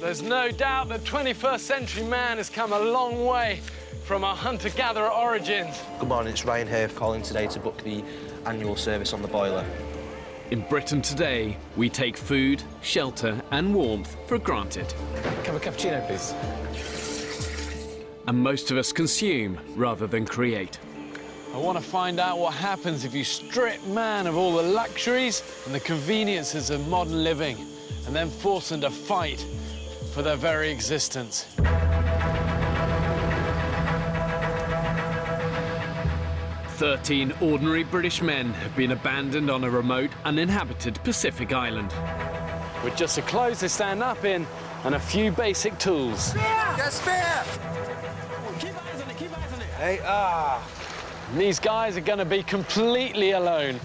There's no doubt that 21st century man has come a long way from our hunter-gatherer origins. Good morning, it's Ryan here calling today to book the annual service on the boiler. In Britain today, we take food, shelter and warmth for granted. Can I have a cappuccino, please? And most of us consume rather than create. I want to find out what happens if you strip man of all the luxuries and the conveniences of modern living and then force them to fight for their very existence. 13 ordinary British men have been abandoned on a remote, uninhabited Pacific island. With just the clothes they stand up in and a few basic tools. Spear! Get spear! Keep eyes on it, keep eyes on it. Hey, And these guys are going to be completely alone,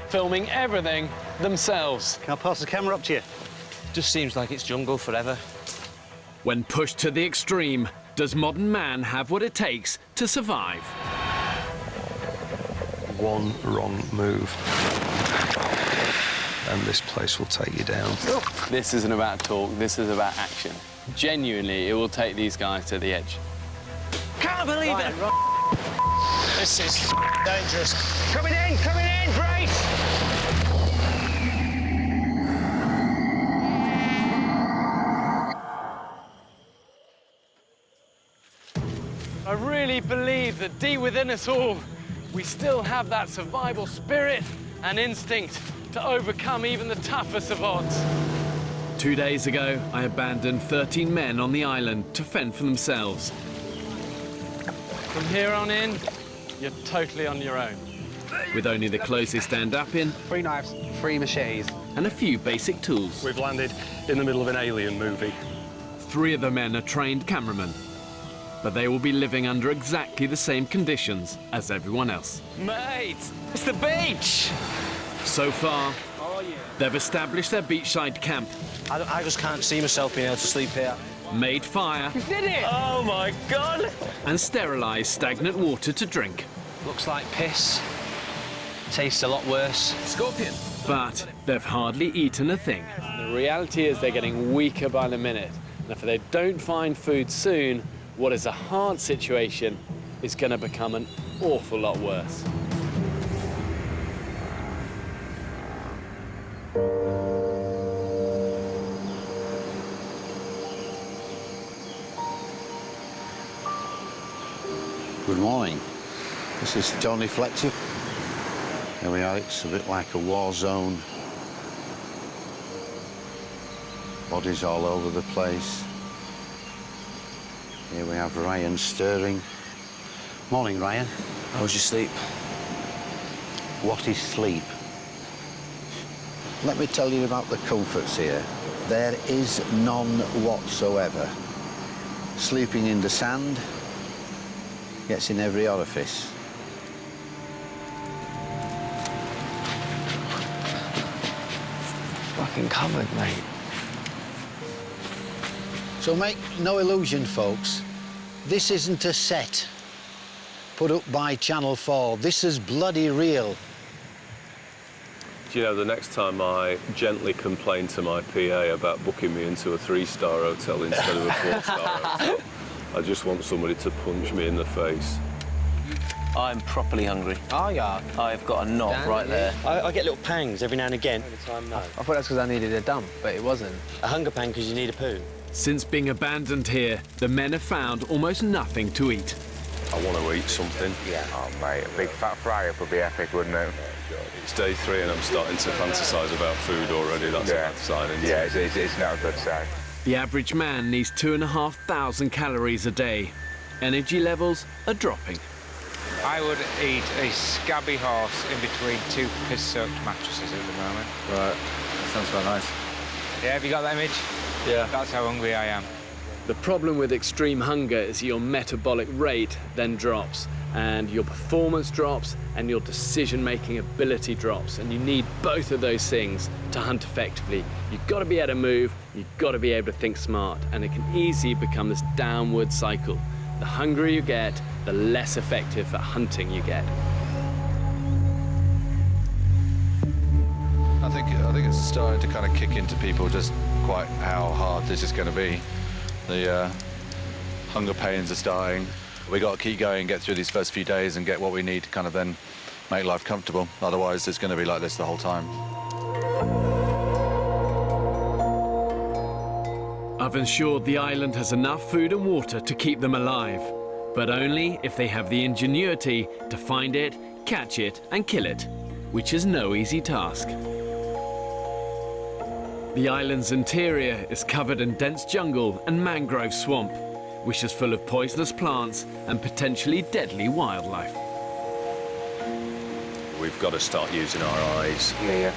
filming everything themselves. Can I pass the camera up to you? Just seems like it's jungle forever. When pushed to the extreme, does modern man have what it takes to survive? One wrong move, and this place will take you down. This isn't about talk, this is about action. Genuinely, it will take these guys to the edge. Can't believe it! this is dangerous. Coming in, brace! I really believe that deep within us all, we still have that survival spirit and instinct to overcome even the toughest of odds. 2 days ago, I abandoned 13 men on the island to fend for themselves. From here on in, you're totally on your own. With only the clothes they stand up in 3 knives, 3 machetes. and a few basic tools. We've landed in the middle of an alien movie. 3 of the men are trained cameramen, but they will be living under exactly the same conditions as everyone else. Mate, it's the beach! So far, they've established their beachside camp, I just can't see myself being able to sleep here. made fire, Did it? Oh my God! and sterilised stagnant water to drink. Looks like piss. Tastes a lot worse. Scorpion. But they've hardly eaten a thing. The reality is they're getting weaker by the minute. And if they don't find food soon, what is a hard situation is going to become an awful lot worse. Good morning. This is Tony Fletcher. Here we are, it's a bit like a war zone. Bodies all over the place. Here we have Ryan stirring. Morning, Ryan. How was your sleep? What is sleep? Let me tell you about the comforts here. There is none whatsoever. Sleeping in the sand gets in every orifice. Fucking covered, mate. So make no illusion, folks. This isn't a set put up by Channel 4. This is bloody real. Do you know, the next time I gently complain to my PA about booking me into a 3-star hotel instead of a 4-star hotel, I just want somebody to punch me in the face. I'm properly hungry. Oh, yeah. I've got a knot right there. I get little pangs every now and again. I thought that's because I needed a dump, but it wasn't. A hunger pang because you need a poo. Since being abandoned here, the men have found almost nothing to eat. I want to eat something. Yeah. Oh, mate, a big fat fry-up would be epic, wouldn't it? It's day 3 and I'm starting to fantasise about food already. That's a bad sign, isn't it? Yeah, it's not a good sign. The average man needs 2,500 calories a day. Energy levels are dropping. I would eat a scabby horse in between 2 piss-soaked mattresses at the moment. Right, that sounds quite nice. Yeah, have you got that image? Yeah. That's how hungry I am. The problem with extreme hunger is your metabolic rate then drops, and your performance drops, and your decision-making ability drops, and you need both of those things to hunt effectively. You've got to be able to move, you've got to be able to think smart, and it can easily become this downward cycle. The hungrier you get, the less effective at hunting you get. I think it's starting to kind of kick into people just quite how hard this is going to be. The hunger pains are starting. We got to keep going, get through these first few days and get what we need to kind of then make life comfortable. Otherwise, it's going to be like this the whole time. I've ensured the island has enough food and water to keep them alive, but only if they have the ingenuity to find it, catch it and kill it, which is no easy task. The island's interior is covered in dense jungle and mangrove swamp, which is full of poisonous plants and potentially deadly wildlife. We've got to start using our eyes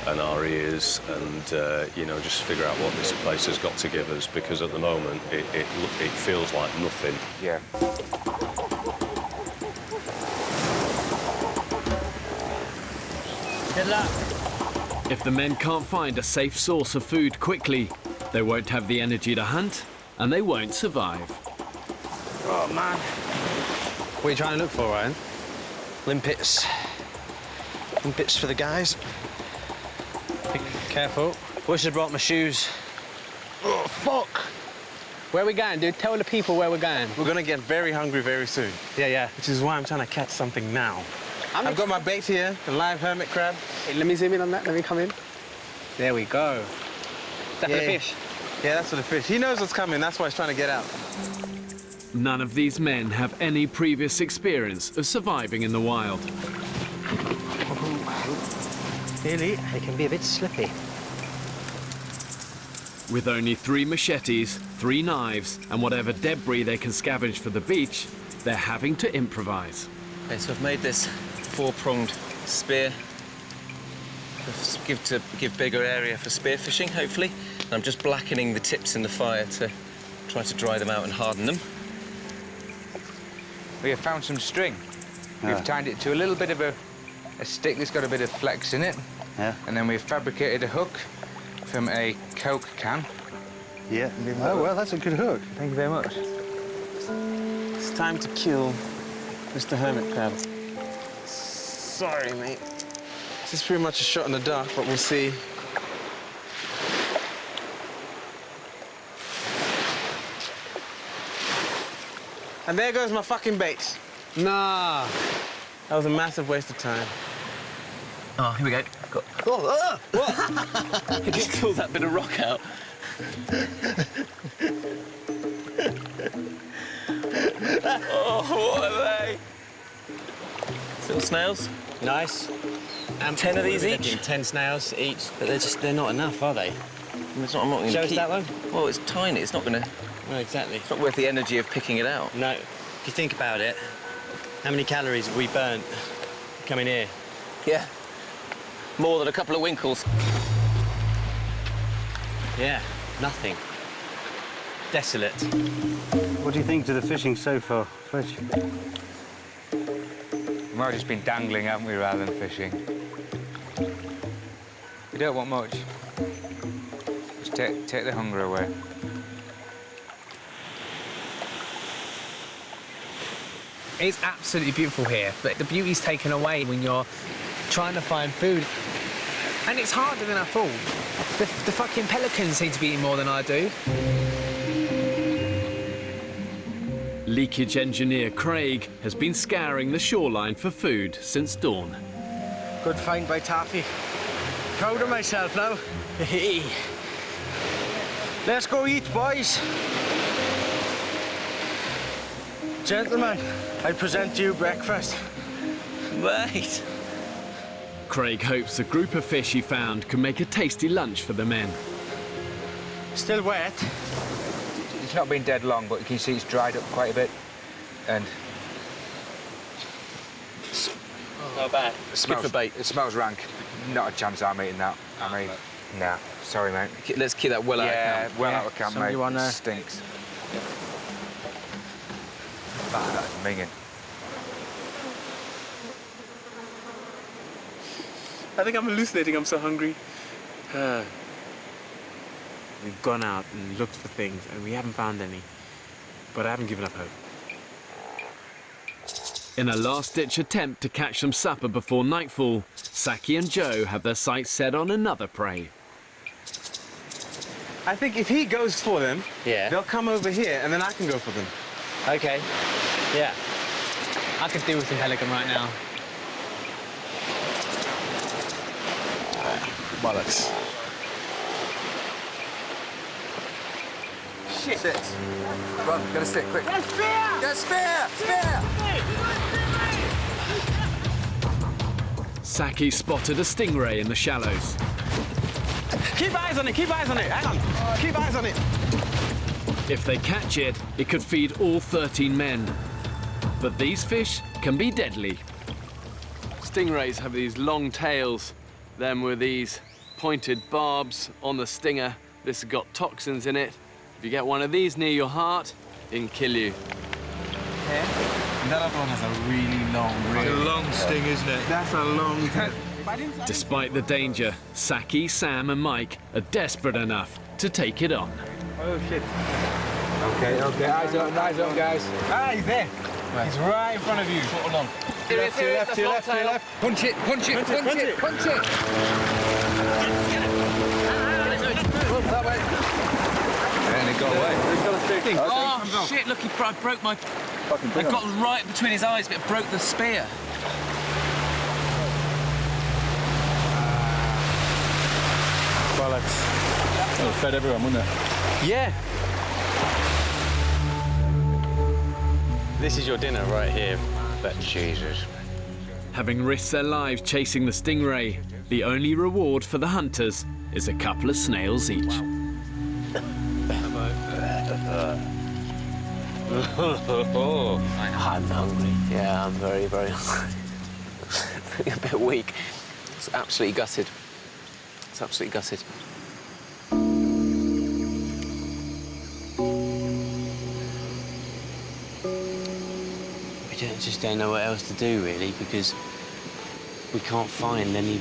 and our ears and, you know, just figure out what this place has got to give us, because at the moment it feels like nothing. Yeah. Good luck. If the men can't find a safe source of food quickly, they won't have the energy to hunt and they won't survive. Oh, man. What are you trying to look for, Ryan? Limpets. Limpets for the guys. Be careful. Wish I'd brought my shoes. Oh, fuck! Where are we going, dude? Tell the people where we're going. We're gonna get very hungry very soon. Yeah. Which is why I'm trying to catch something now. I've got my bait here, the live hermit crab. Hey, let me zoom in on that. Let me come in. There we go. Is that for the fish? Yeah, that's for the fish. He knows what's coming. That's why he's trying to get out. None of these men have any previous experience of surviving in the wild. Really? It can be a bit slippy. With only 3 machetes, 3 knives, and whatever debris they can scavenge for the beach, they're having to improvise. Okay, so I've made this 4-pronged spear to give bigger area for spear fishing, hopefully. And I'm just blackening the tips in the fire to try to dry them out and harden them. We have found some string. We've tied it to a little bit of a stick that's got a bit of flex in it. Yeah. And then we've fabricated a hook from a Coke can. Yeah. Oh, well, that's a good hook. Thank you very much. It's time to kill Mr. Hermit Crab. Sorry, mate. This is pretty much a shot in the dark, but we'll see. And there goes my fucking bait. Nah. That was a massive waste of time. Oh, here we go. What? You just pulled that bit of rock out. Oh, what are they? Little snails? Nice. 10 of these each? 10 snails each. But they're not enough, are they? I'm not going to Show us keep... that one. Well, it's tiny. It's not going to... No, exactly. It's not worth the energy of picking it out. No. If you think about it, how many calories have we burnt coming here? Yeah. More than a couple of winkles. Yeah, nothing. Desolate. What do you think to the fishing so far, Fletch? We might have just been dangling, haven't we, rather than fishing? We don't want much. Just take the hunger away. It's absolutely beautiful here, but the beauty's taken away when you're trying to find food. And it's harder than I thought. The fucking pelicans seem to be eating more than I do. Leakage engineer Craig has been scouring the shoreline for food since dawn. Good find by Taffy. Proud of myself now. Let's go eat, boys. Gentlemen, I present you breakfast. Right. Craig hopes the group of fish he found can make a tasty lunch for the men. Still wet. It's not been dead long, but you can see it's dried up quite a bit. And Not bad. it smells, for bait. It smells rank. Not a chance I'm eating that. I mean, nah. Sorry, mate. Let's keep that well out of camp. Yeah, well out of camp, Somebody mate. wanna- Stinks. That's minging. I think I'm hallucinating. I'm so hungry. We've gone out and looked for things, and we haven't found any. But I haven't given up hope. In a last-ditch attempt to catch some supper before nightfall, Saki and Joe have their sights set on another prey. I think if he goes for them, they'll come over here, and then I can go for them. Okay. Yeah. I could deal with some pelican right now. Bollocks. Shit. Sit. Run, get a stick, quick. Get a spear! Get a spear! Spear! Saki spotted a stingray in the shallows. Keep eyes on it, keep eyes on it. Hang on. Keep eyes on it. If they catch it, it could feed all 13 men. But these fish can be deadly. Stingrays have these long tails, them with these pointed barbs on the stinger. This has got toxins in it. If you get one of these near your heart, it can kill you. And that other one has a really long sting, isn't it? That's a long time. Despite the danger, Saki, Sam and Mike are desperate enough to take it on. Oh, shit. Okay, eyes up, guys. Ah, he's there. Where? He's right in front of you. Put him on. To your left. Punch it! That way. And it got away. Oh, shit, look, I broke my... I got right between his eyes, but it broke the spear. Bollocks. That would have fed everyone, wouldn't it? Yeah. This is your dinner right here. But Jesus. Having risked their lives chasing the stingray, the only reward for the hunters is a couple of snails each. I'm hungry. Yeah, I'm very, very hungry. Feeling a bit weak. It's absolutely gutted. It's absolutely gutted. We just don't know what else to do, really, because we can't find any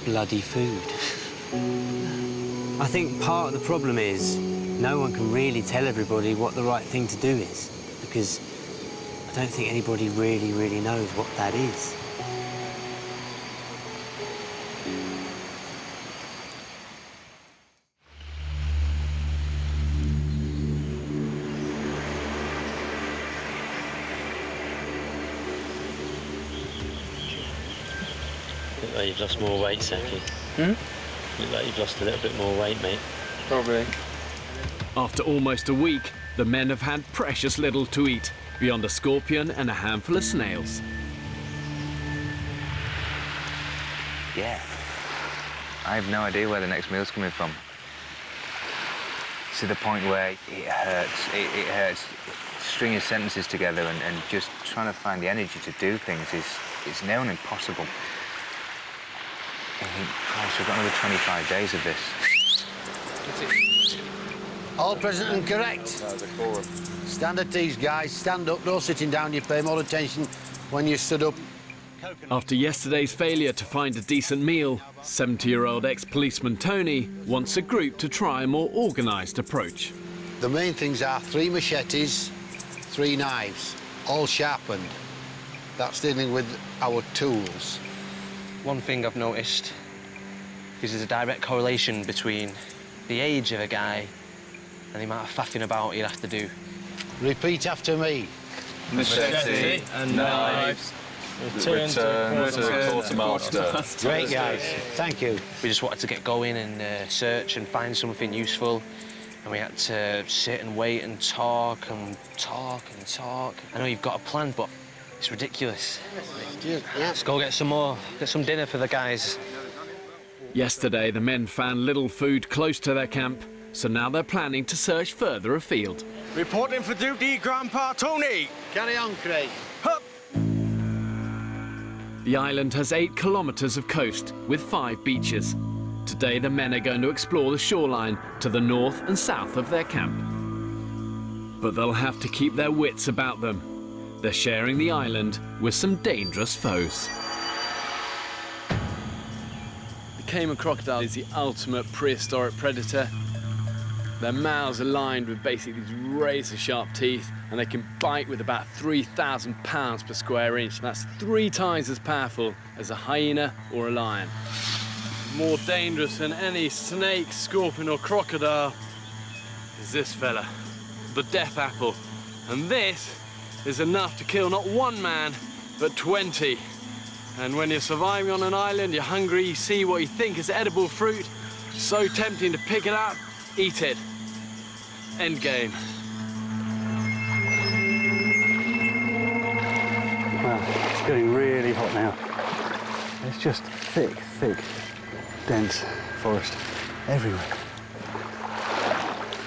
bloody food. I think part of the problem is no one can really tell everybody what the right thing to do is, because I don't think anybody really knows what that is. Look like you've lost more weight, Saki. Look like you've lost a little bit more weight, mate. Probably. After almost a week, the men have had precious little to eat, beyond a scorpion and a handful of snails. Yeah. I have no idea where the next meal's coming from. To the point where it hurts. It hurts stringing sentences together and just trying to find the energy to do things is near on impossible. I think, Christ, we've got another 25 days of this. All present and correct. Stand at ease, guys. Stand up, no sitting down. You pay more attention when you stood up. After yesterday's failure to find a decent meal, 70-year-old ex-policeman Tony wants a group to try a more organised approach. The main things are 3 machetes, 3 knives, all sharpened. That's dealing with our tools. One thing I've noticed is there's a direct correlation between the age of a guy and the amount of faffing about he'll have to do. Repeat after me. Machete and knives. Return to quartermaster. Great, guys. Thank you. We just wanted to get going and search and find something useful. And we had to sit and wait and talk and talk and talk. I know you've got a plan, but it's ridiculous. Yeah. Let's go get some more, get some dinner for the guys. Yesterday, the men found little food close to their camp, so now they're planning to search further afield. Reporting for duty, Grandpa Tony. Carry on, Craig. Hup. The island has 8 kilometres of coast with 5 beaches. Today, the men are going to explore the shoreline to the north and south of their camp. But they'll have to keep their wits about them. They're sharing the island with some dangerous foes. The cayman crocodile is the ultimate prehistoric predator. Their mouths are lined with basically these razor-sharp teeth, and they can bite with about 3,000 pounds per square inch. That's 3 times as powerful as a hyena or a lion. More dangerous than any snake, scorpion or crocodile. is this fella, the death apple. And this is enough to kill not one man, but 20. And when you're surviving on an island, you're hungry, you see what you think is edible fruit, so tempting to pick it up, eat it. End game. Wow, it's getting really hot now. It's just thick, dense forest everywhere.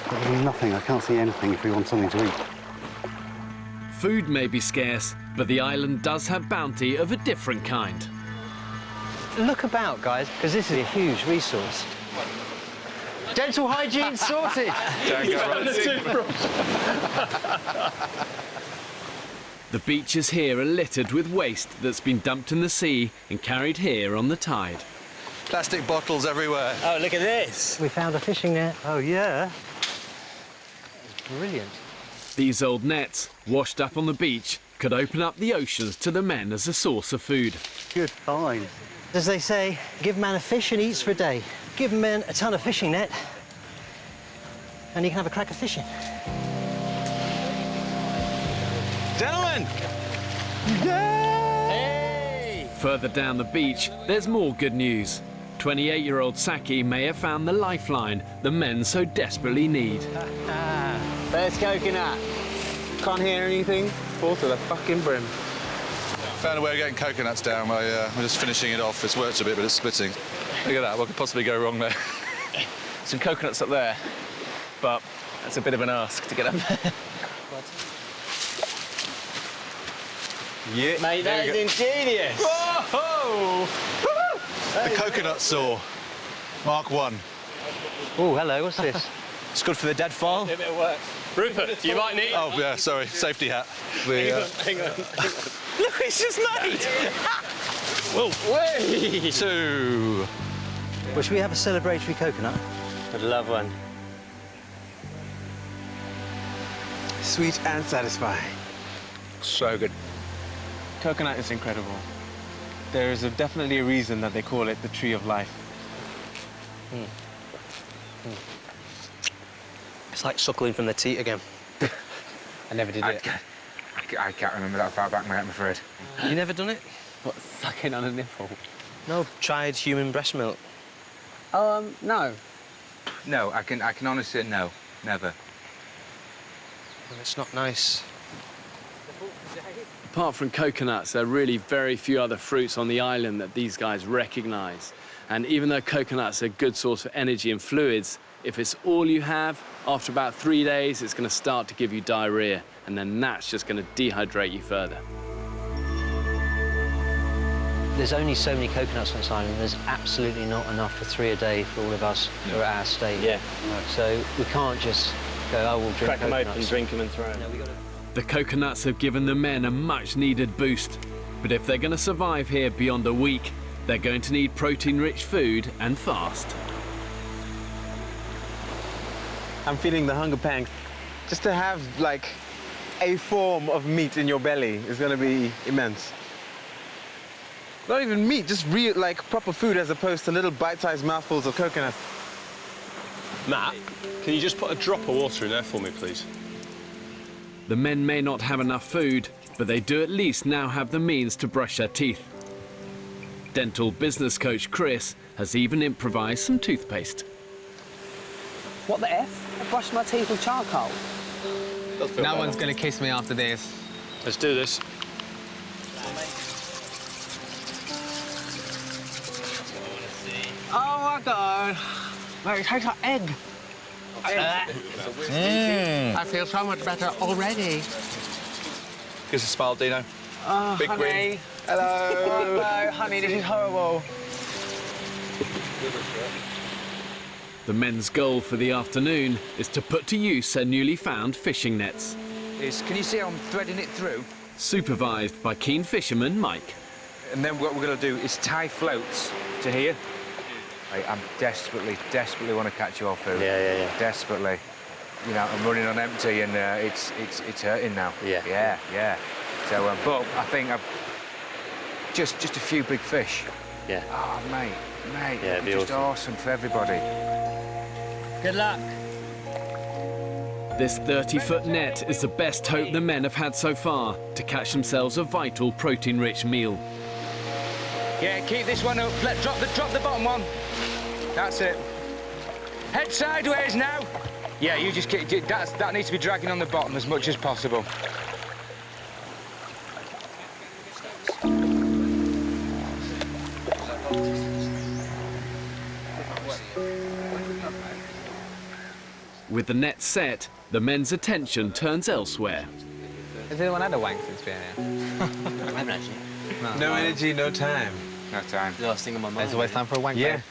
There's nothing, I can't see anything if we want something to eat. Food may be scarce, but the island does have bounty of a different kind. Look about, guys, because this is a huge resource. Dental hygiene sorted! The beaches here are littered with waste that's been dumped in the sea and carried here on the tide. Plastic bottles everywhere. Oh, look at this! We found a fishing net. Oh, yeah? Brilliant. These old nets, washed up on the beach, could open up the oceans to the men as a source of food. Good find. As they say, give man a fish and he eats for a day. Give men a ton of fishing net and you can have a crack of fishing. Gentlemen! Hey! Further down the beach, there's more good news. 28-year-old Saki may have found the lifeline the men so desperately need. First coconut. Can't hear anything. Full to the fucking brim. Found a way of getting coconuts down. We're just finishing it off. It's worked a bit, but it's splitting. Look at that. What could possibly go wrong there? Some coconuts up there, but that's a bit of an ask to get up there. Yeah, mate, that is ingenious. Whoa! The coconut saw. Mark 1. Oh, hello, what's this? It's good for the deadfall. If it works. Rupert, you might need... Oh, yeah, sorry. Safety hat. Hang on. Look what it's just made! Whoa. Way! 2. Well, should we have a celebratory coconut? I'd love one. Sweet and satisfying. So good. Coconut is incredible. There is definitely a reason that they call it the tree of life. It's like suckling from the teat again. I never did it. I can't remember that far back, mate, I'm afraid. You never done it? What, sucking on a nipple? No, tried human breast milk. No. No, I can honestly say no, never. Well, it's not nice. Apart from coconuts, there are really very few other fruits on the island that these guys recognise. And even though coconuts are a good source of energy and fluids, if it's all you have, after about 3 days, it's going to start to give you diarrhea, and then that's just going to dehydrate you further. There's only so many coconuts on this island. There's absolutely not enough for 3 a day for all of us who are at our state. Yeah. So we can't just go, oh, we'll drink Crack them coconuts. open, drink them and throw them. No, we gotta... The coconuts have given the men a much-needed boost. But if they're going to survive here beyond a week, they're going to need protein-rich food and fast. I'm feeling the hunger pangs. Just to have, like, a form of meat in your belly is going to be immense. Not even meat, just real, like, proper food as opposed to little bite-sized mouthfuls of coconut. Matt, can you just put a drop of water in there for me, please? The men may not have enough food, but they do at least now have the means to brush their teeth. Dental business coach Chris has even improvised some toothpaste. What the F? I brushed my teeth with charcoal. No one's going to kiss me after this. Let's do this. Oh my God. Mate, it tastes like egg. I feel so much better already. Give us a smile, Dino. Oh, Big honey. grin. Hello. Hello, honey, this is horrible. The men's goal for the afternoon is to put to use their newly found fishing nets. Can you see how I'm threading it through? Supervised by keen fisherman Mike. And then what we're going to do is tie floats to here. I'm desperately want to catch your food. Yeah. Desperately. You know, I'm running on empty and it's hurting now. Yeah. Yeah. So, but I think I've just a few big fish. Yeah. Oh, mate. Yeah, it'd be just awesome for everybody. Good luck. This 30-foot net is the best hope the men have had so far to catch themselves a vital protein-rich meal. Yeah, keep this one up. Drop the bottom one. That's it. Head sideways now. Yeah, you just keep... That needs to be dragging on the bottom as much as possible. With the net set, the men's attention turns elsewhere. Has anyone had a wank since being here? I haven't actually. No energy, no time. No time. The last thing on my mind. There's always time for a wank. Yeah.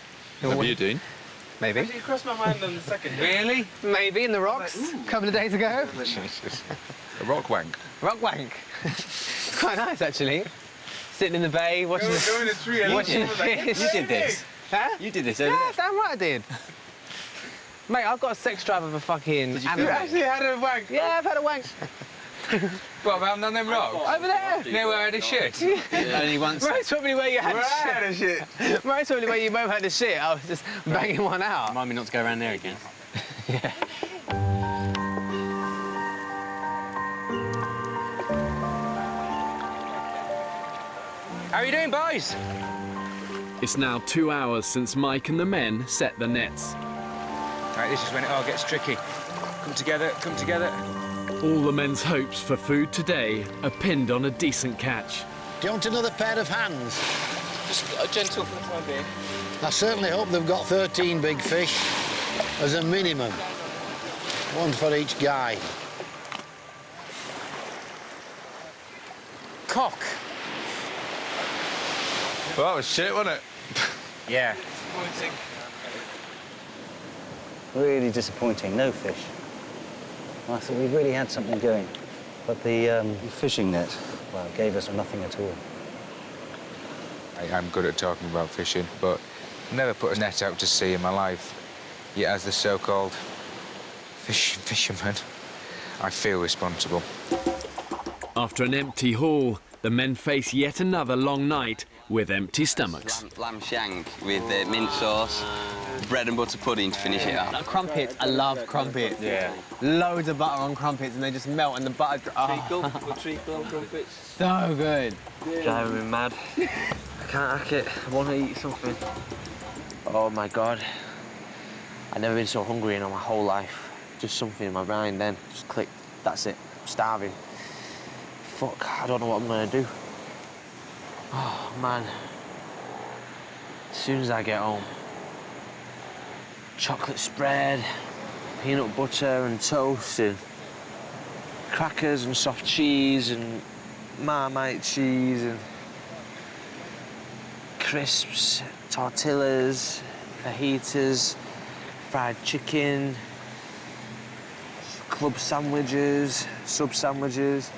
What are you doing? Maybe. Actually, it crossed my mind on the second. Really? Maybe in the rocks a couple of days ago. A rock wank. Rock wank. Quite nice, actually. Sitting in the bay, watching Go in the tree and watching fish. You did this. Huh? You did this, Yeah, damn right I did. Mate, I've got a sex drive of a fucking You animal. actually had a wank? Yeah, I've had a wank. What, around on them rocks? Over there. Near where I had a shit? Only once. Most probably where you had a shit. Most probably where you both had the shit. I was just banging one out. Remind me not to go around there again. Yeah. How are you doing, boys? It's now 2 hours since Mike and the men set the nets. Right, this is when it all gets tricky. Come together, come together. All the men's hopes for food today are pinned on a decent catch. Do you want another pair of hands? Just a gentle for the time being. I certainly hope they've got 13 big fish as a minimum. One for each guy. Cock. Well, that was shit, wasn't it? Yeah. Really disappointing, no fish. I thought we really had something going. But the fishing net, well, gave us nothing at all. I'm good at talking about fishing, but never put a net out to sea in my life. Yet as the so-called fisherman, I feel responsible. After an empty haul, the men face yet another long night with empty stomachs. Lamb shank with mint sauce, bread and butter pudding to finish it up. Crumpets, I love crumpets. Yeah. Loads of butter on crumpets and they just melt and the butter... Treacle on crumpets. So good. Driving me mad. I can't hack it. I want to eat something. Oh my God. I've never been so hungry in my whole life. Just something in my mind then. Just click. That's it. I'm starving. Fuck, I don't know what I'm gonna do. Oh, man. As soon as I get home, chocolate spread, peanut butter and toast and crackers and soft cheese and Marmite cheese and crisps, tortillas, fajitas, fried chicken, club sandwiches, sub sandwiches.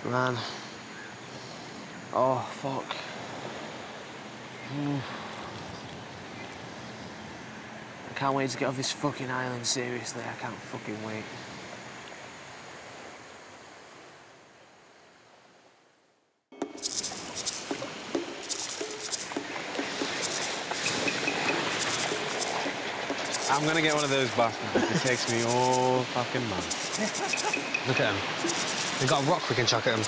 Man. Oh, fuck. I can't wait to get off this fucking island, seriously. I can't fucking wait. I'm gonna get one of those bastards. It takes me all fucking month. Look at them. We've got a rock we can chuck at them.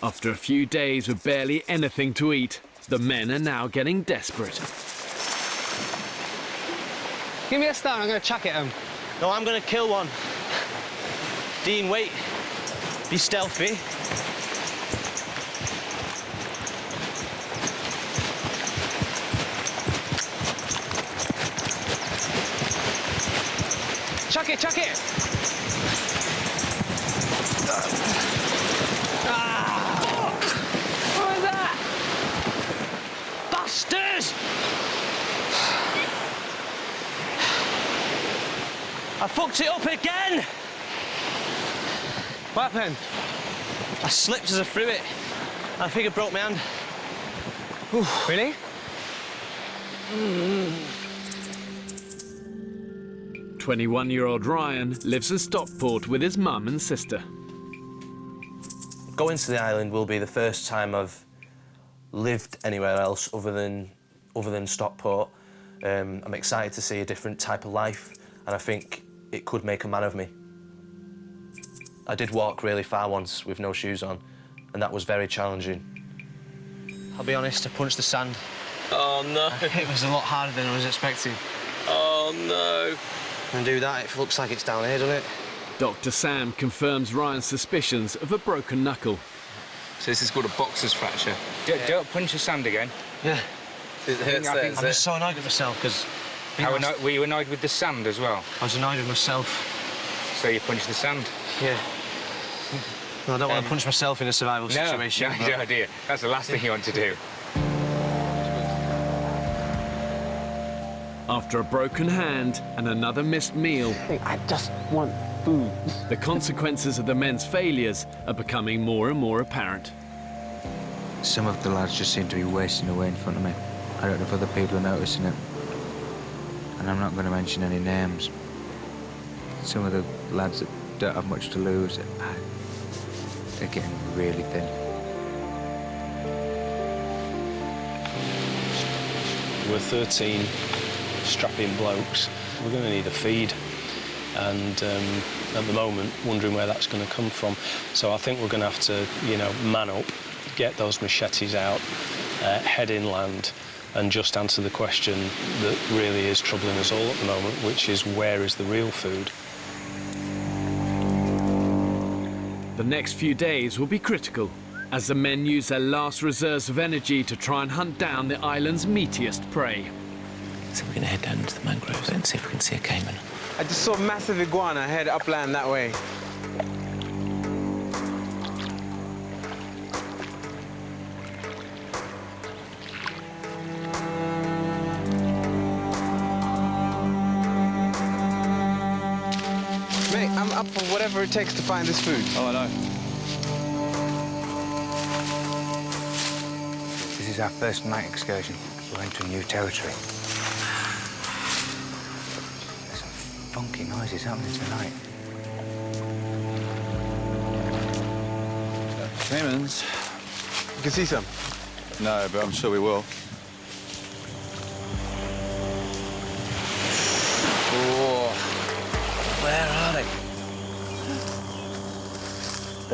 After a few days with barely anything to eat, the men are now getting desperate. Give me a stone, I'm gonna chuck it at them. No, I'm gonna kill one. Dean, wait. Be stealthy. Chuck it, chuck it! What was that? Bastards! I fucked it up again! What happened? I slipped as I threw it. I think I broke my hand. Oof. Really? 21-year-old Ryan lives in Stockport with his mum and sister. Going to the island will be the first time I've lived anywhere else other than Stockport. I'm excited to see a different type of life, and I think it could make a man of me. I did walk really far once with no shoes on, and that was very challenging. I'll be honest, I punched the sand. Oh, no. It was a lot harder than I was expecting. Oh, no. And do that, it looks like it's down here, doesn't it? Dr. Sam confirms Ryan's suspicions of a broken knuckle. So this is called a boxer's fracture. Don't punch the sand again. Yeah. I'm I'm just so annoyed with myself, because... Were you annoyed with the sand as well? I was annoyed with myself. So you punched the sand? Yeah. Well, I don't want to punch myself in a survival situation. No idea. That's the last thing you want to do. After a broken hand and another missed meal, I just want food. The consequences of the men's failures are becoming more and more apparent. Some of the lads just seem to be wasting away in front of me. I don't know if other people are noticing it. And I'm not going to mention any names. Some of the lads that don't have much to lose, they're getting really thin. We're 13 strapping blokes. We're going to need a feed, and at the moment, wondering where that's going to come from. So I think we're going to have to, man up, get those machetes out, head inland, and just answer the question that really is troubling us all at the moment, which is, where is the real food? The next few days will be critical as the men use their last reserves of energy to try and hunt down the island's meatiest prey. So we're going to head down into the mangroves and see if we can see a cayman. I just saw a massive iguana head upland that way. Mate, I'm up for whatever it takes to find this food. Oh, I know. This is our first night excursion. We're entering new territory. There's some funky noises happening tonight. Caymans? You can see some? No, but I'm sure we will. Oh, where are they?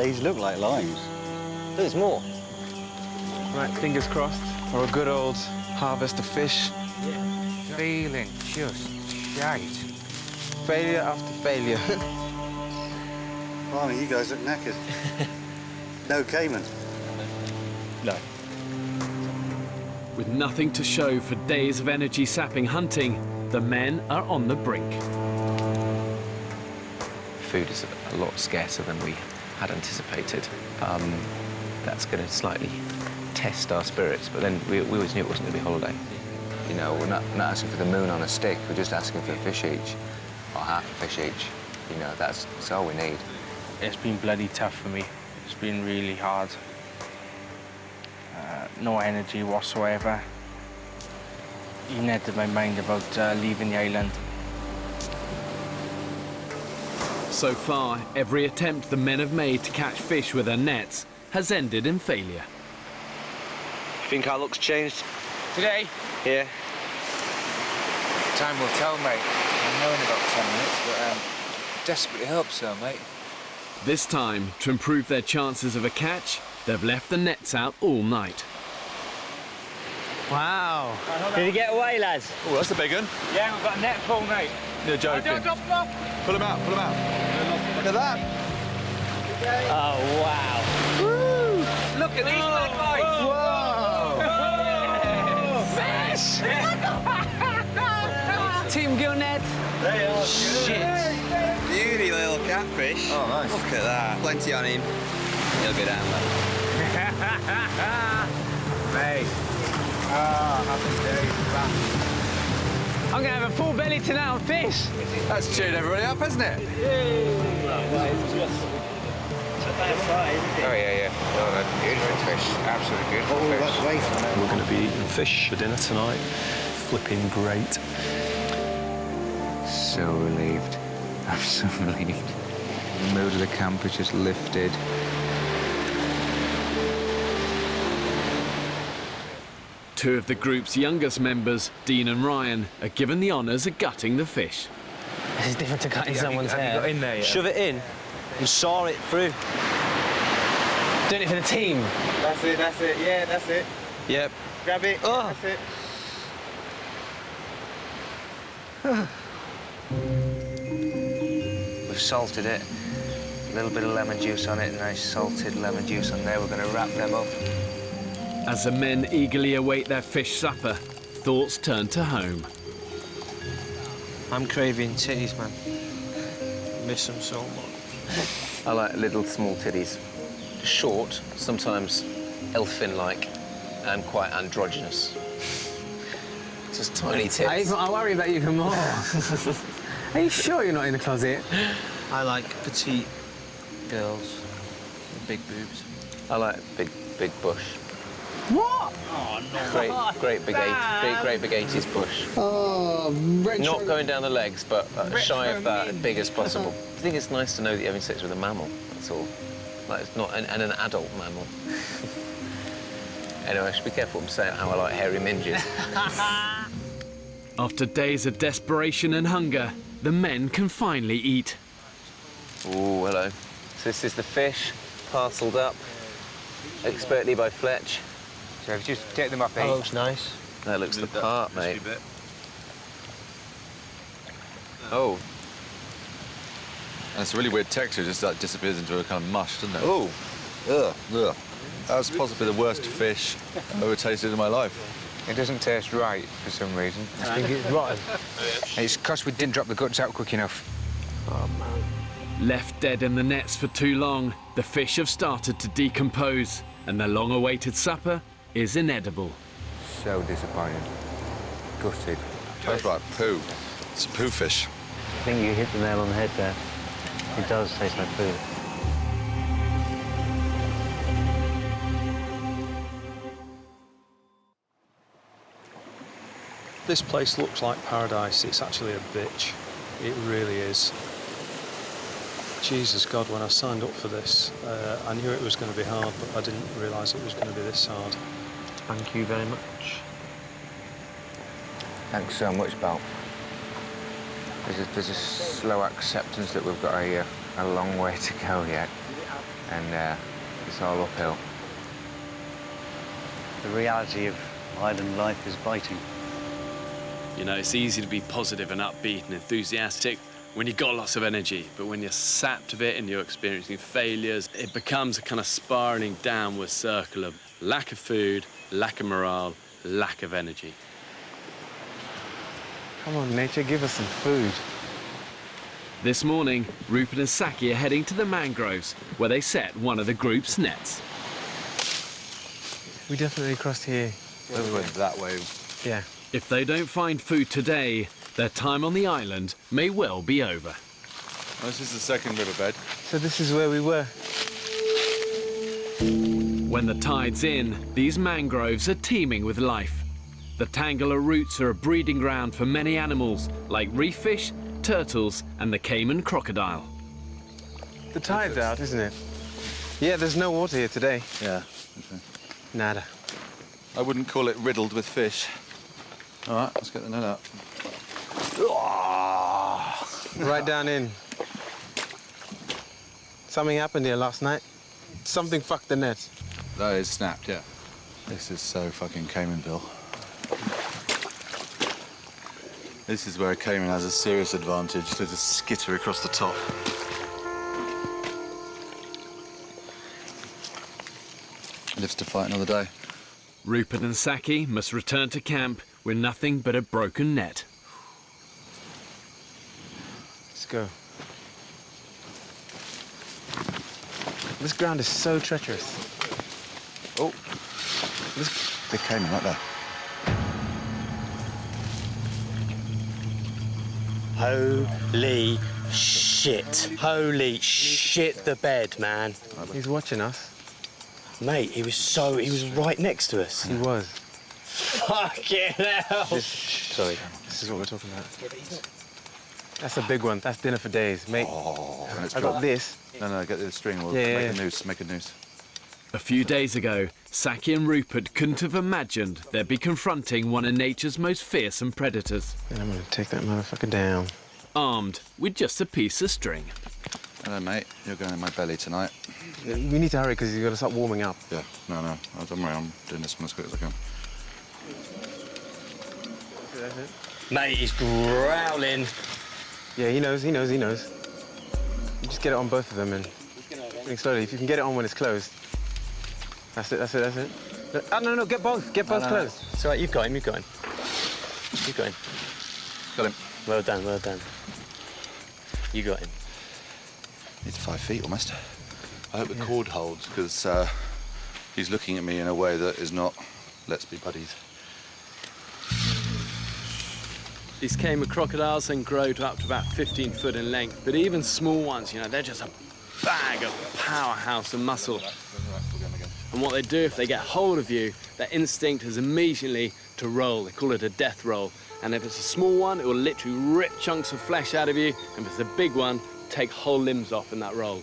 These look like limes. There's more. Right, fingers crossed for a good old harvest of fish. Feeling just shite. Failure after failure. Blimey, you guys look knackered. No cayman? No. With nothing to show for days of energy-sapping hunting, the men are on the brink. Food is a lot scarcer than we had anticipated. That's going to slightly test our spirits, but then we always knew it wasn't going to be a holiday. We're not asking for the moon on a stick. We're just asking for a fish each, or half a fish each. That's all we need. It's been bloody tough for me. It's been really hard. No energy whatsoever. Even entered my mind about leaving the island. So far, every attempt the men have made to catch fish with their nets has ended in failure. You think our luck's changed? Today? Yeah. Time will tell, mate. I know in about 10 minutes, but desperately hope so, mate. This time, to improve their chances of a catch, they've left the nets out all night. Wow. Did he get away, lads? Oh, that's a big one. Yeah, we've got a net full, mate. You're joking. Drop them off. Pull him out, pull him out. Look at that. Oh, wow. Woo! Look at these bad boys. Fish! Team Gillnet. They are Shit. Beauty little catfish. Oh, nice. Look at that. Plenty on him. He'll go down well. Mate. Happy days. I'm going to have a full belly tonight on fish. That's cheered everybody up, hasn't it? Oh, yeah. No, beautiful fish. Absolutely beautiful fish. We're going to be eating fish for dinner tonight. Flipping great. So relieved. I'm so relieved. The mood of the camp has just lifted. Two of the group's youngest members, Dean and Ryan, are given the honours of gutting the fish. This is different to cutting someone's have you hair. got in there yet? Shove it in and saw it through. Doing it for the team. That's it, yeah, that's it. Yep. Grab it, Oh. that's it. We've salted it. A little bit of lemon juice on it, nice salted lemon juice on there. We're going to wrap them up. As the men eagerly await their fish supper, thoughts turn to home. I'm craving titties, man. Miss them so much. I like little small titties. Short, sometimes elfin-like, and quite androgynous. Just tiny tits. I worry about you even more. Are you sure you're not in the closet? I like petite girls with big boobs. I like big bush. What? Oh, no. Great big 80s bush. Oh, retro. Not going down the legs, but shy of that, as big as possible. I think it's nice to know that you're having sex with a mammal, that's all. Like, it's not an adult mammal. Anyway, I should be careful what I'm saying, how I like hairy minges. After days of desperation and hunger, the men can finally eat. Oh, hello. So this is the fish, parcelled up, expertly by Fletch. So if you just take them off, That looks nice. That looks the part, mate. Oh. And it's a really weird texture, just like disappears into a kind of mush, doesn't it? Oh. Ugh, ugh. That was possibly the worst fish I've ever tasted in my life. It doesn't taste right for some reason. I think it's rotten. It's because we didn't drop the guts out quick enough. Oh, man. Left dead in the nets for too long, the fish have started to decompose, and their long-awaited supper is inedible. So disappointing. Gutted. Tastes like poo. It's a poo fish. I think you hit the nail on the head there. It does taste like food. This place looks like paradise. It's actually a bitch. It really is. Jesus God, when I signed up for this, I knew it was going to be hard, but I didn't realise it was going to be this hard. Thank you very much. Thanks so much, Bal. There's a slow acceptance that we've got a long way to go yet, and it's all uphill. The reality of island life is biting. You know, it's easy to be positive and upbeat and enthusiastic when you've got lots of energy, but when you're sapped of it and you're experiencing failures, it becomes a kind of spiralling downward circle of lack of food, lack of morale, lack of energy. Come on, nature, give us some food. This morning, Rupert and Saki are heading to the mangroves, where they set one of the group's nets. We definitely crossed here. We went that way. Yeah. If they don't find food today, their time on the island may well be over. This is the second riverbed. So this is where we were. When the tide's in, these mangroves are teeming with life. The tangle of roots are a breeding ground for many animals, like reef fish, turtles, and the cayman crocodile. The tide's out, isn't it? Yeah, there's no water here today. Yeah. Nada. I wouldn't call it riddled with fish. All right, let's get the net out. Right down in. Something happened here last night. Something fucked the net. That is snapped, yeah. This is so fucking Caymanville. This is where a cayman has a serious advantage to just skitter across the top. Lives to fight another day. Rupert and Saki must return to camp with nothing but a broken net. Let's go. This ground is so treacherous. Oh, this big cayman right there. Holy shit. Holy shit the bed, man. He's watching us. Mate, he was right next to us. He was. Fucking hell. Sorry. This is what we're talking about. That's a big one. That's dinner for days, mate. Oh, I got this. No, get the string. We'll Yeah, make yeah. a noose. Make a noose. A few days ago, Saki and Rupert couldn't have imagined they'd be confronting one of nature's most fearsome predators. And I'm gonna take that motherfucker down. Armed with just a piece of string. Hello, mate. You're going in my belly tonight. We need to hurry because you've got to start warming up. Yeah, no. Don't worry, I'm doing this one as quick as I can. Mate, he's growling. Yeah, he knows. You just get it on both of them and slowly. If you can get it on when it's closed. That's it. Oh, no, get both closed. It's all right, you've got him. Got him. Well done. You got him. He's 5 feet almost. I hope the cord holds, because he's looking at me in a way that is not, let's be buddies. These cayman crocodiles then grow to up to about 15 foot in length, but even small ones, you know, they're just a bag of powerhouse and muscle. And what they do, if they get hold of you, their instinct is immediately to roll. They call it a death roll. And if it's a small one, it will literally rip chunks of flesh out of you. And if it's a big one, take whole limbs off in that roll.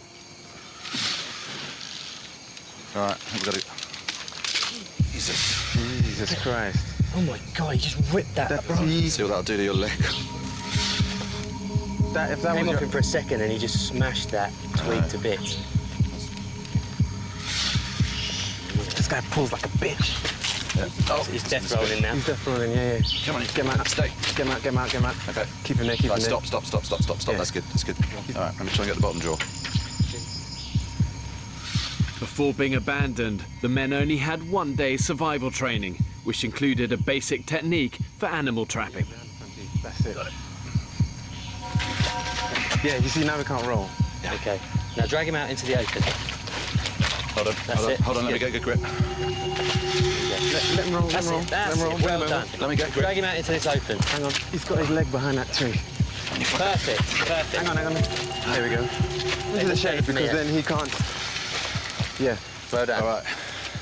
All right, we've got to... Jesus Christ. Oh my God, he just ripped that up. See what that'll do to your leg. If that came was up him for a second and he just smashed that twig to bits. This guy pulls like a bitch. Yeah. Oh, he's death rolling now. He's death rolling, yeah. Come on, get him out. Stay. Get him out. Okay. Keep him there, keep him there. Stop. Yeah. That's good. All right, let me try and get the bottom drawer. Before being abandoned, the men only had 1 day's survival training, which included a basic technique for animal trapping. That's it. Yeah, you see, now we can't roll. Yeah. Okay. Now drag him out into the open. Hold on, let me get a good grip. Let him roll, That's it. Well done. Let me get a grip. Drag him out into this open. Hang on, he's got his leg behind that tree. Perfect. Hang on. There we go. Into the shade, because then he can't... Yeah. Well done. All right.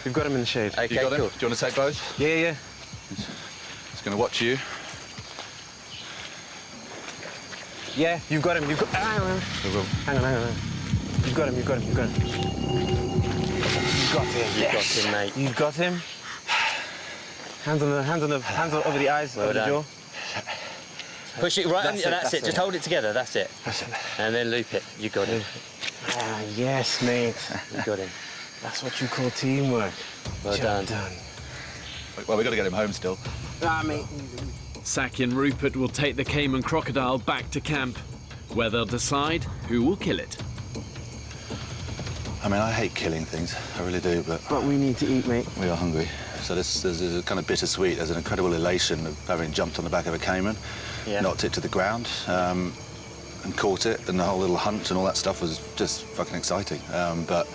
We've got him in the shade. Okay, you got cool. him? Do you want to take both? Yeah. He's going to watch you. Yeah, you've got him. Hang on. You've got him. You've got him, mate. You've got him. Hands over the eyes, over the jaw. Push it right. That's it. Just hold it together. That's it. That's it. And then loop it. You got him. Ah, yes, mate. You got him. That's what you call teamwork. Well done. Well, we've got to get him home still. Mate. Saki and Rupert will take the cayman crocodile back to camp, where they'll decide who will kill it. I mean, I hate killing things, I really do, but we need to eat, mate. We are hungry. So this is a kind of bittersweet. There's an incredible elation of having jumped on the back of a cayman, knocked it to the ground, and caught it, and the whole little hunt and all that stuff was just fucking exciting. But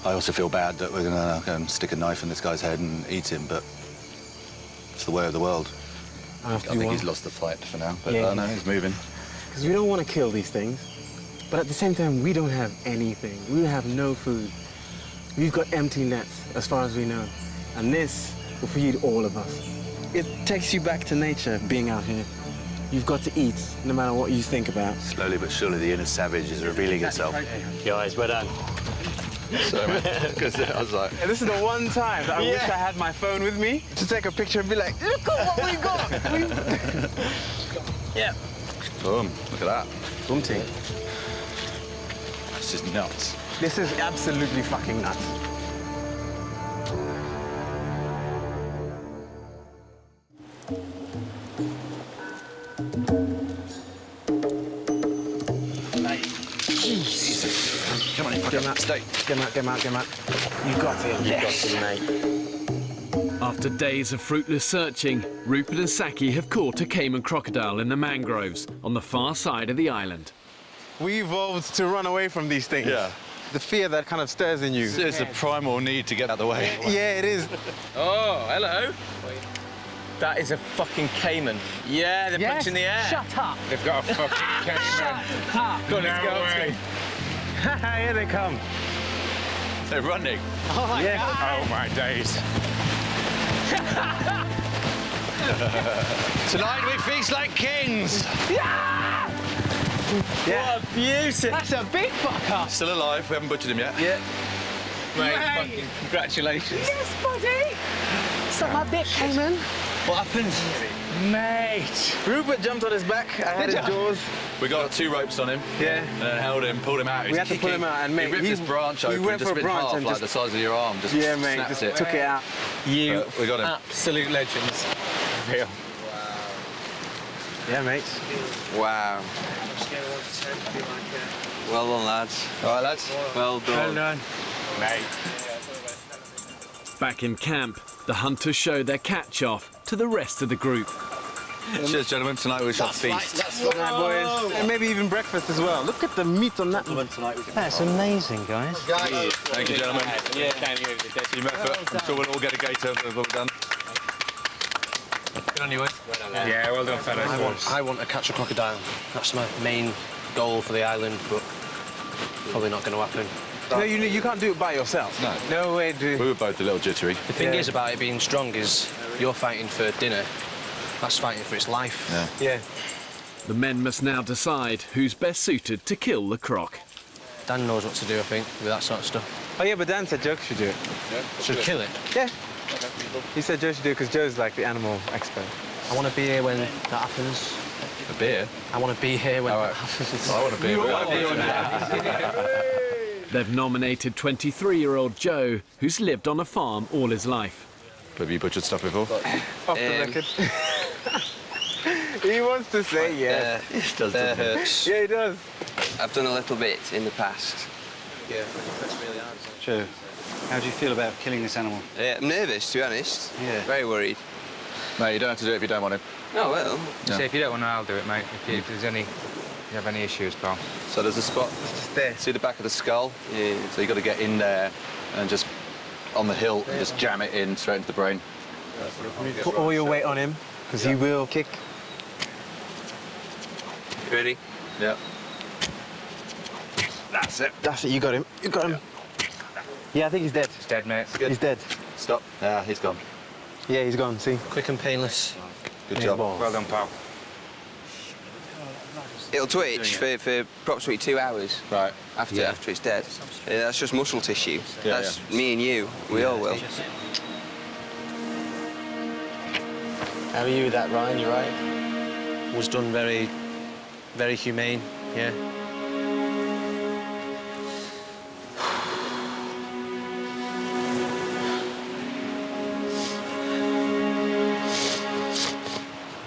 I also feel bad that we're gonna go and stick a knife in this guy's head and eat him, but it's the way of the world. I think he's lost the fight for now, but I know he's moving. Because we don't want to kill these things, but at the same time, we don't have anything. We have no food. We've got empty nets, as far as we know. And this will feed all of us. It takes you back to nature, being out here. You've got to eat, no matter what you think about. Slowly but surely, the inner savage is revealing itself. Guys, well done. Sorry, man, because I was like... This is the one time that I wish I had my phone with me to take a picture and be like, look at what we got! Yeah. Boom, look at that. Boom ting. This is nuts. This is absolutely fucking nuts. Jesus. Come on, get him out. Stay. Get him out. You got him. You got him, mate. After days of fruitless searching, Rupert and Saki have caught a cayman crocodile in the mangroves on the far side of the island. We evolved to run away from these things. Yeah. The fear that kind of stirs in you. It's a primal need to get out of the way. Yeah, it is. Oh, hello. That is a fucking cayman. Yeah, they're punching the air. Shut up. They've got a fucking cayman. Shut up. Go on, let's go. way. Here they come. They're running. Oh my Yeah. God. Oh, my days. Tonight we feast like kings. Yeah! Yeah. What a beauty. That's a big fucker. Still alive. We haven't butchered him yet. Yeah. Mate, fucking congratulations. Yes, buddy. Suck my dick, Cayman. What happened? Mate. Rupert jumped on his back. I had his jaws. We got 2 ropes on him. Yeah. And then held him, pulled him out. We had to pull him out, and mate, he ripped this branch open, went just for a bit in branch half, and like just, the size of your arm. Just yeah, mate, snapped just it. took it out. You we got him. absolute legends. Real. Yeah, mate. Wow. Well done, lads. All right, lads. Well done. Well done. Mate. Back in camp, the hunters show their catch-off to the rest of the group. Cheers, gentlemen. Tonight we shall feast. That's right, boys. And maybe even breakfast as well. Look at the meat on that one. That's amazing, guys. Thank you, gentlemen. Yeah, thank you. Team effort. I'm sure we'll all get a gator when we're done. Good on you, Ed. Yeah, well done, fellas. I want to catch a crocodile. That's my main goal for the island, but probably not going to happen. No, you can't do it by yourself. No. No way, dude. We were both a little jittery. The thing is about it being strong is you're fighting for dinner. That's fighting for its life. Yeah. The men must now decide who's best suited to kill the croc. Dan knows what to do, I think, with that sort of stuff. Oh, yeah, but Dan said Joe should do it. Should kill it? Yeah. He said Joe should do it because Joe's like the animal expert. I want to be here when that happens. A beer? I want to be here when that happens. I want to be here. They've nominated 23-year-old Joe, who's lived on a farm all his life. Have you butchered stuff before? Off the record. He wants to say yeah. That hurts. Yeah, he does. I've done a little bit in the past. Yeah, that's really hard. Joe, how do you feel about killing this animal? I'm nervous, to be honest. Yeah. Very worried. Mate, you don't have to do it if you don't want it. Oh, well. Yeah. Say, if you don't want to, I'll do it, mate. If there's any... If you have any issues, pal. So there's a spot. There. See the back of the skull? Yeah. So you got to get in there and just on the hilt and just jam it in straight into the brain. Put all your weight on him because he will kick. You ready? Yeah. That's it. That's it. You got him. You got him. Yeah, I think he's dead. He's dead, mate. He's dead. Stop. Yeah, he's gone. Yeah, he's gone. See. Quick and painless. Good job. Well done, pal. It'll twitch for approximately 2 hours. Right. After it's dead. That's just muscle tissue. Yeah, That's me and you. We all will. How are you with that, Ryan? You right? Was done very, very humane, yeah.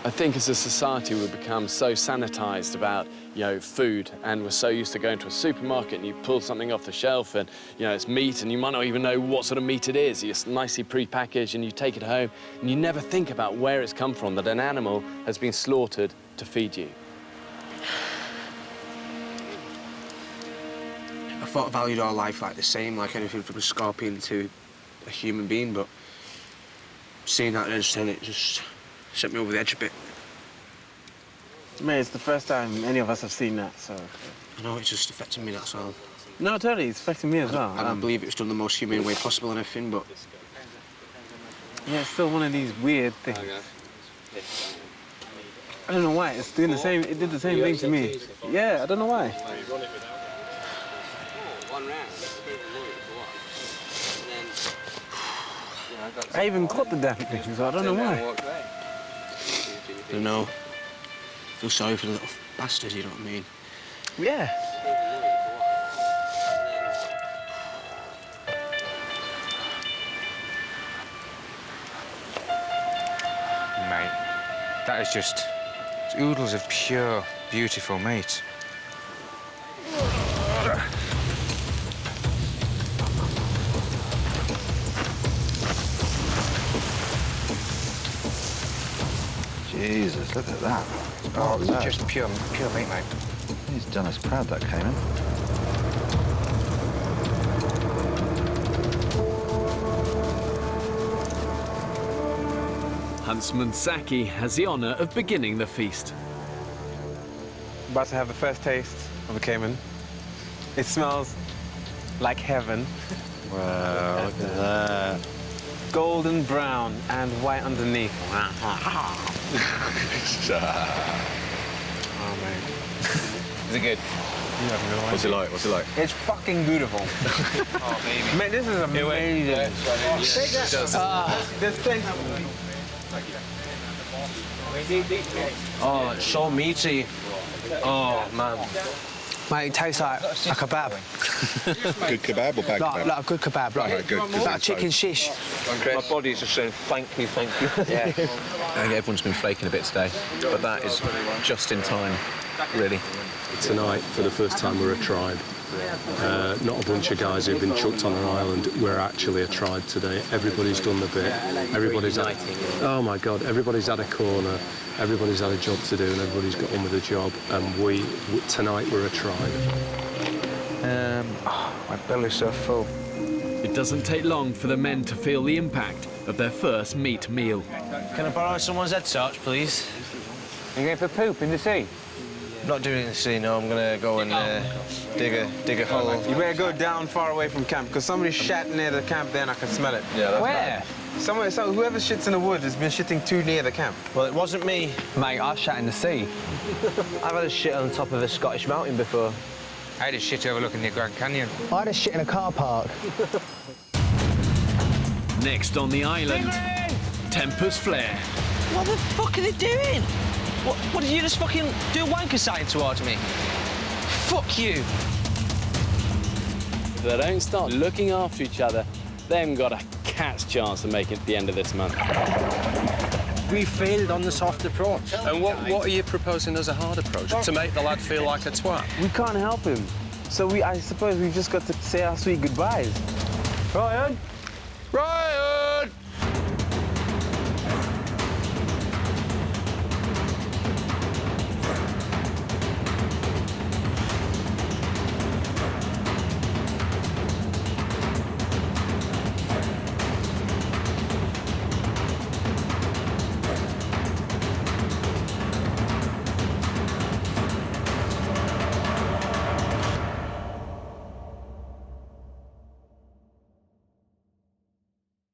I think as a society we've become so sanitised about, food, and we're so used to going to a supermarket and you pull something off the shelf and, it's meat and you might not even know what sort of meat it is. It's nicely pre-packaged and you take it home and you never think about where it's come from, that an animal has been slaughtered to feed you. I thought I valued our life like the same, like anything from a scorpion to a human being, but seeing that instead, it just set me over the edge a bit. Mate, it's the first time any of us have seen that, so... I know, it's just affecting me, that's all. No, totally, it's affecting me as well. I don't believe it was done the most humane way possible and everything, but... Yeah, it's still one of these weird things. I don't know why, it's doing the same, it did the same thing to me. Yeah, I don't know why. I even caught the damn thing, so I don't know why. I don't know. I feel sorry for the little bastard, you know what I mean? Yeah. Mate, that is just oodles of pure, beautiful meat. Jesus, look at that. Oh, it's just pure meat, mate. He's done us proud, that cayman. Huntsman Saki has the honour of beginning the feast. About to have the first taste of a cayman. It smells like heaven. Wow, look at that. Golden brown and white underneath. Oh, mate. Is it good? You have no idea. What's it like? What's it like? It's fucking beautiful. Oh, baby. Man, this is amazing. Take that. This thing. Oh, it's so meaty. Oh, man. Mate, it tastes like a kebab. Good kebab or bad kebab? Like a good kebab. Like, good. like a chicken shish. My body's just saying thank you, thank you. Yeah. I think everyone's been flaking a bit today, but that is just in time, really. Tonight, for the first time, we're a tribe. Not a bunch of guys who've been chucked on an island. We're actually a tribe today. Everybody's done the bit. Everybody's had, oh my God, everybody's had a corner. Everybody's had a job to do, and everybody's got on with the job. And tonight, we're a tribe. My belly's so full. It doesn't take long for the men to feel the impact of their first meat meal. Can I borrow someone's head torch, please? You going for poop in the sea? I'm not doing it in the sea, no. I'm gonna go and dig a hole. You better go down far away from camp, because somebody shat near the camp there and I can smell it. Yeah, that's Where? Whoever shits in the woods has been shitting too near the camp. Well, it wasn't me. Mate, I shat in the sea. I've had a shit on top of a Scottish mountain before. I had a shit overlooking the Grand Canyon. I had a shit in a car park. Next on the island, tempers flare. What the fuck are they doing? What did you just fucking do a wanker sign towards me? Fuck you. If they don't start looking after each other, they haven't got a cat's chance of making it to the end of this month. We failed on the soft approach. And what are you proposing as a hard approach? To make the lad feel like a twat? We can't help him. So I suppose we've just got to say our sweet goodbyes. Ryan? Ryan!